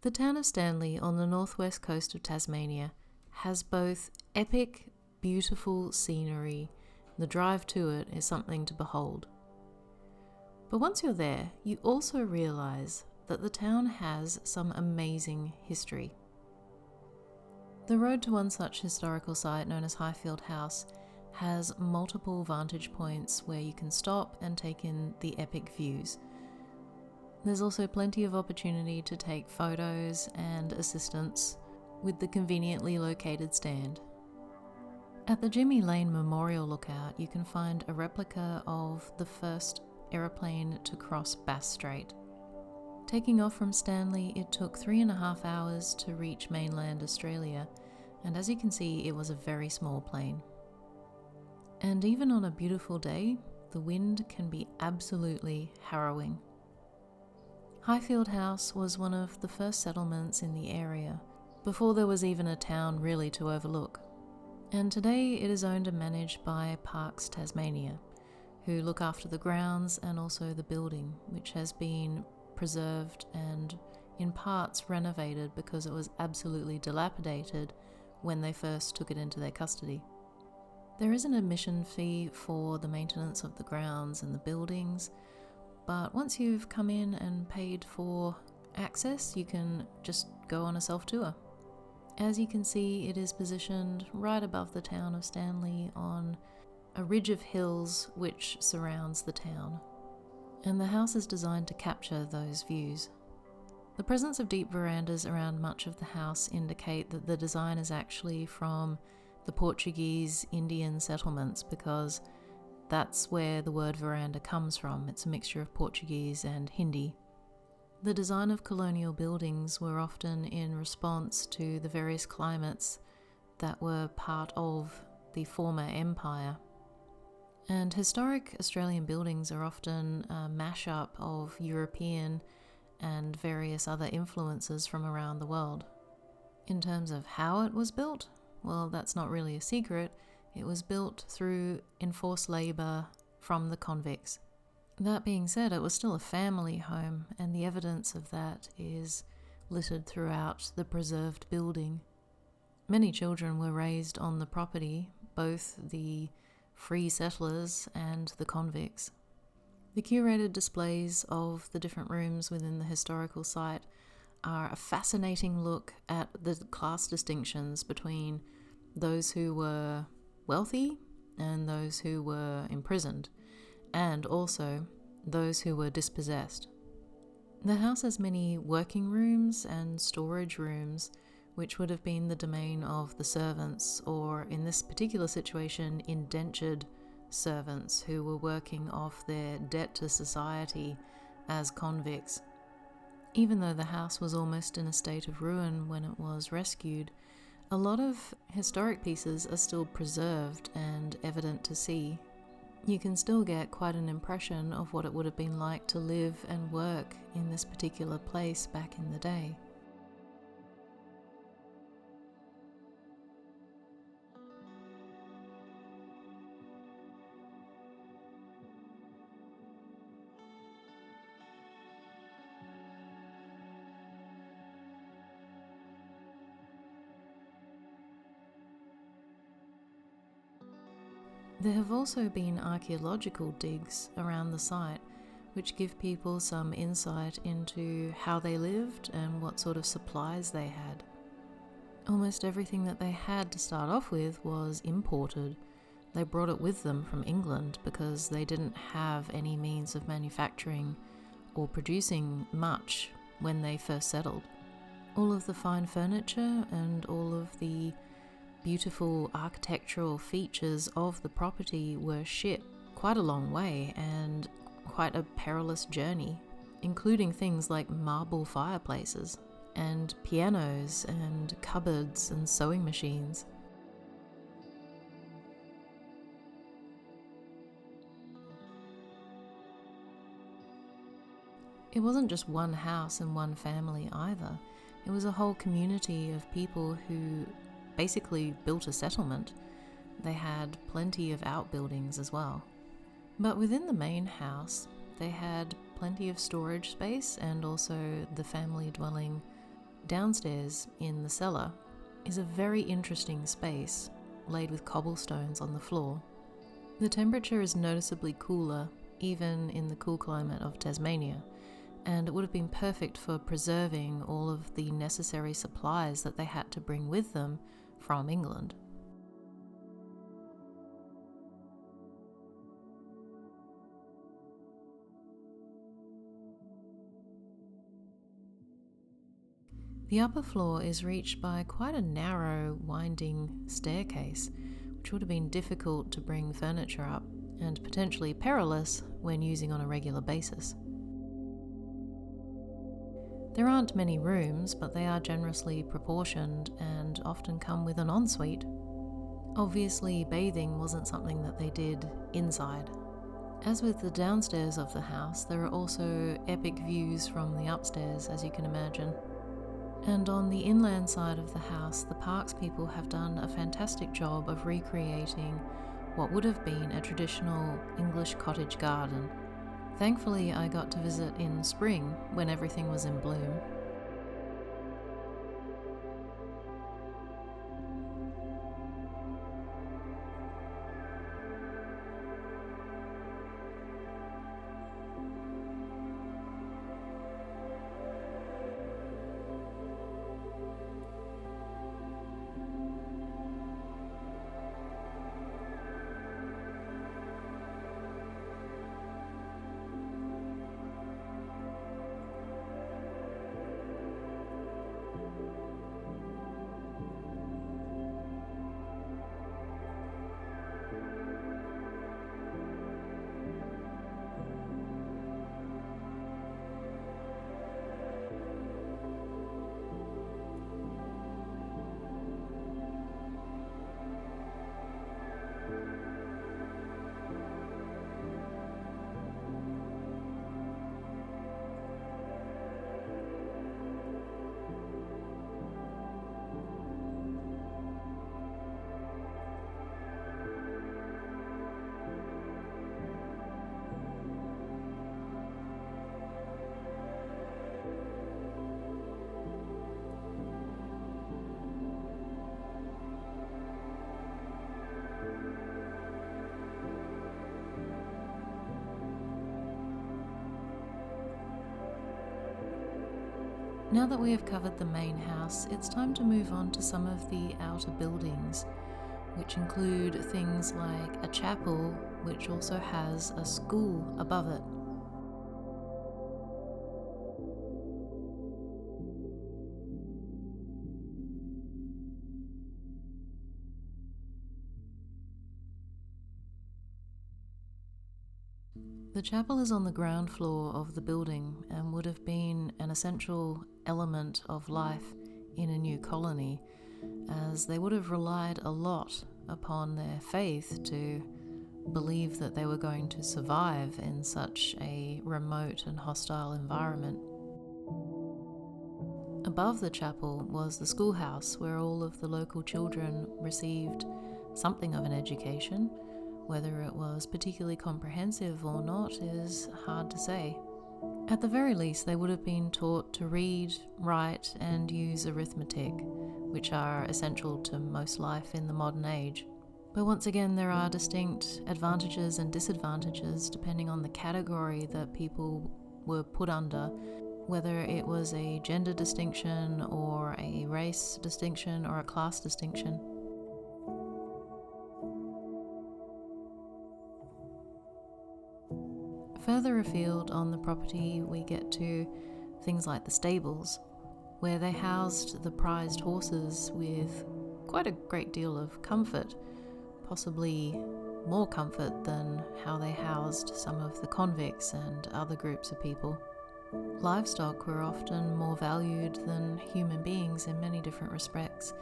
The town of Stanley on the northwest coast of Tasmania has both epic, beautiful scenery. The drive to it is something to behold. But once you're there, you also realise that the town has some amazing history. The road to one such historical site, known as Highfield House, has multiple vantage points where you can stop and take in the epic views. There's also plenty of opportunity to take photos and assistance with the conveniently located stand. At the Jimmy Lane Memorial Lookout, you can find a replica of the first aeroplane to cross Bass Strait. Taking off from Stanley, it took 3.5 hours to reach mainland Australia, and as you can see, it was a very small plane. And even on a beautiful day, the wind can be absolutely harrowing. Highfield House was one of the first settlements in the area, before there was even a town really to overlook. And today it is owned and managed by Parks Tasmania, who look after the grounds and also the building, which has been preserved and in parts renovated because it was absolutely dilapidated when they first took it into their custody. There is an admission fee for the maintenance of the grounds and the buildings, but once you've come in and paid for access, you can just go on a self-tour. As you can see, it is positioned right above the town of Stanley on a ridge of hills which surrounds the town, and the house is designed to capture those views. The presence of deep verandas around much of the house indicate that the design is actually from the Portuguese Indian settlements, because that's where the word veranda comes from. It's a mixture of Portuguese and Hindi. The design of colonial buildings were often in response to the various climates that were part of the former empire. And historic Australian buildings are often a mashup of European and various other influences from around the world. In terms of how it was built, well, that's not really a secret. It was built through enforced labour from the convicts. That being said, it was still a family home, and the evidence of that is littered throughout the preserved building. Many children were raised on the property, both the free settlers and the convicts. The curated displays of the different rooms within the historical site are a fascinating look at the class distinctions between those who were wealthy and those who were imprisoned, and also those who were dispossessed. The house has many working rooms and storage rooms, which would have been the domain of the servants, or in this particular situation, indentured servants who were working off their debt to society as convicts. Even though the house was almost in a state of ruin when it was rescued, a lot of historic pieces are still preserved and evident to see. You can still get quite an impression of what it would have been like to live and work in this particular place back in the day. There have also been archaeological digs around the site, which give people some insight into how they lived and what sort of supplies they had. Almost everything that they had to start off with was imported. They brought it with them from England because they didn't have any means of manufacturing or producing much when they first settled. All of the fine furniture and all of the beautiful architectural features of the property were shipped quite a long way and quite a perilous journey, including things like marble fireplaces and pianos and cupboards and sewing machines. It wasn't just one house and one family either. It was a whole community of people who basically built a settlement. They had plenty of outbuildings as well. But within the main house, they had plenty of storage space and also the family dwelling Downstairs in the cellar is a very interesting space laid with cobblestones on the floor. The temperature is noticeably cooler even in the cool climate of Tasmania, and it would have been perfect for preserving all of the necessary supplies that they had to bring with them from England. The upper floor is reached by quite a narrow, winding staircase, which would have been difficult to bring furniture up and potentially perilous when using on a regular basis. There aren't many rooms, but they are generously proportioned and often come with an ensuite. Obviously, bathing wasn't something that they did inside. As with the downstairs of the house, there are also epic views from the upstairs, as you can imagine. And on the inland side of the house, the parks people have done a fantastic job of recreating what would have been a traditional English cottage garden. Thankfully, I got to visit in spring when everything was in bloom. Now that we have covered the main house, it's time to move on to some of the outer buildings, which include things like a chapel, which also has a school above it. The chapel is on the ground floor of the building and would have been an essential element of life in a new colony, as they would have relied a lot upon their faith to believe that they were going to survive in such a remote and hostile environment. Above the chapel was the schoolhouse, where all of the local children received something of an education. Whether it was particularly comprehensive or not is hard to say. At the very least, they would have been taught to read, write, and use arithmetic, which are essential to most life in the modern age. But once again, there are distinct advantages and disadvantages depending on the category that people were put under, whether it was a gender distinction or a race distinction or a class distinction. Further afield on the property, we get to things like the stables, where they housed the prized horses with quite a great deal of comfort, possibly more comfort than how they housed some of the convicts and other groups of people. Livestock were often more valued than human beings in many different respects,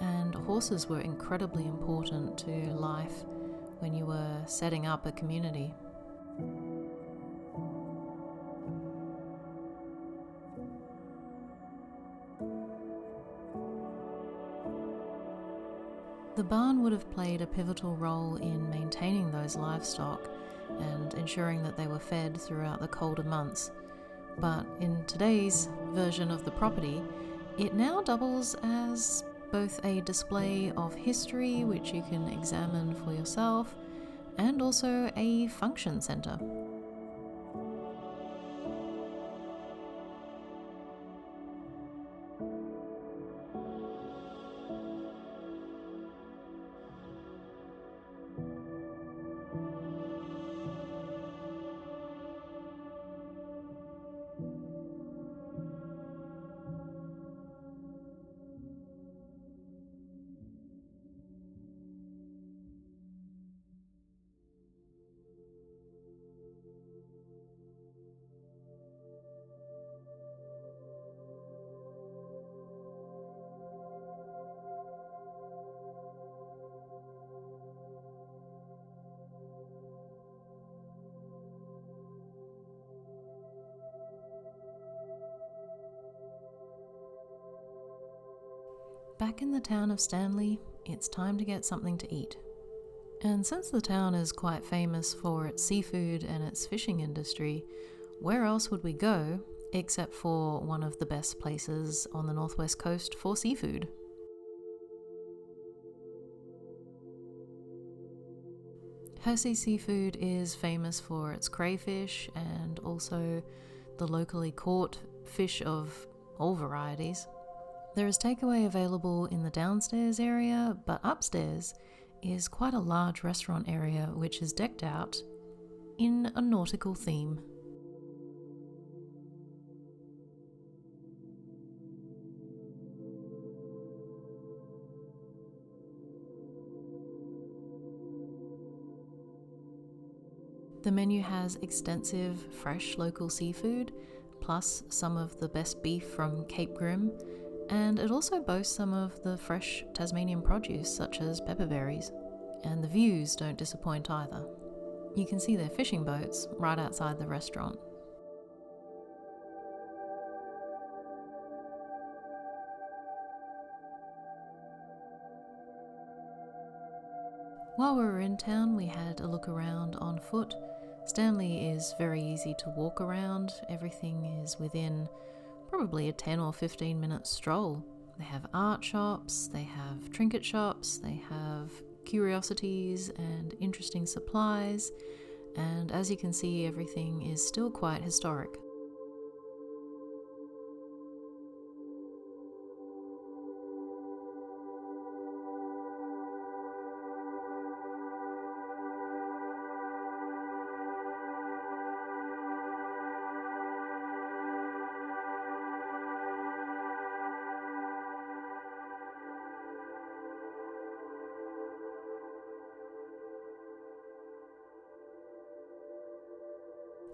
and horses were incredibly important to life when you were setting up a community. The barn would have played a pivotal role in maintaining those livestock and ensuring that they were fed throughout the colder months. But in today's version of the property, It now doubles as both a display of history, which you can examine for yourself, and also a function centre. Back in the town of Stanley, it's time to get something to eat. And since the town is quite famous for its seafood and its fishing industry, where else would we go except for one of the best places on the northwest coast for seafood? Hursey Seafood is famous for its crayfish and also the locally caught fish of all varieties. There is takeaway available in the downstairs area, but upstairs is quite a large restaurant area which is decked out in a nautical theme. The menu has extensive fresh local seafood, plus some of the best beef from Cape Grim, and it also boasts some of the fresh Tasmanian produce such as pepperberries. And the views don't disappoint either. You can see their fishing boats right outside the restaurant. While we were in town, we had a look around on foot. Stanley is very easy to walk around. Everything is within probably a 10 or 15 minute stroll. They have art shops, they have trinket shops, they have curiosities and interesting supplies, and as you can see, everything is still quite historic.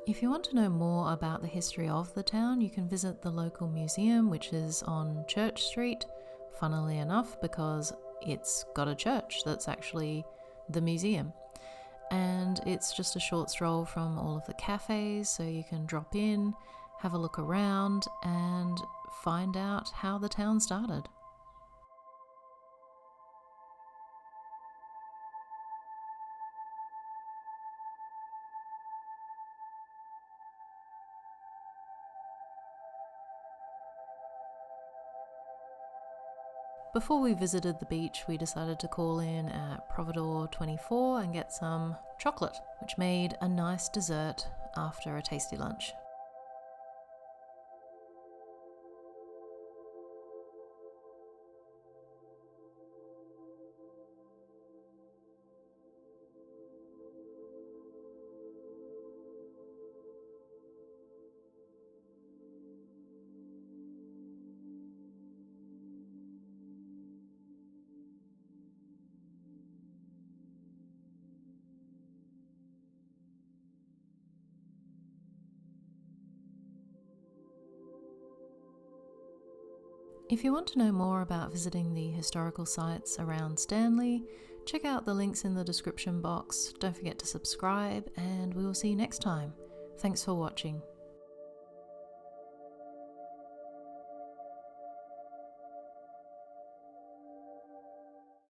If you want to know more about the history of the town, you can visit the local museum, which is on Church Street, funnily enough, because it's got a church that's actually the museum. And it's just a short stroll from all of the cafes, so you can drop in, have a look around, and find out how the town started. Before we visited the beach, we decided to call in at Providore 24 and get some chocolate, which made a nice dessert after a tasty lunch. If you want to know more about visiting the historical sites around Stanley, check out the links in the description box. Don't forget to subscribe, and we will see you next time. Thanks for watching.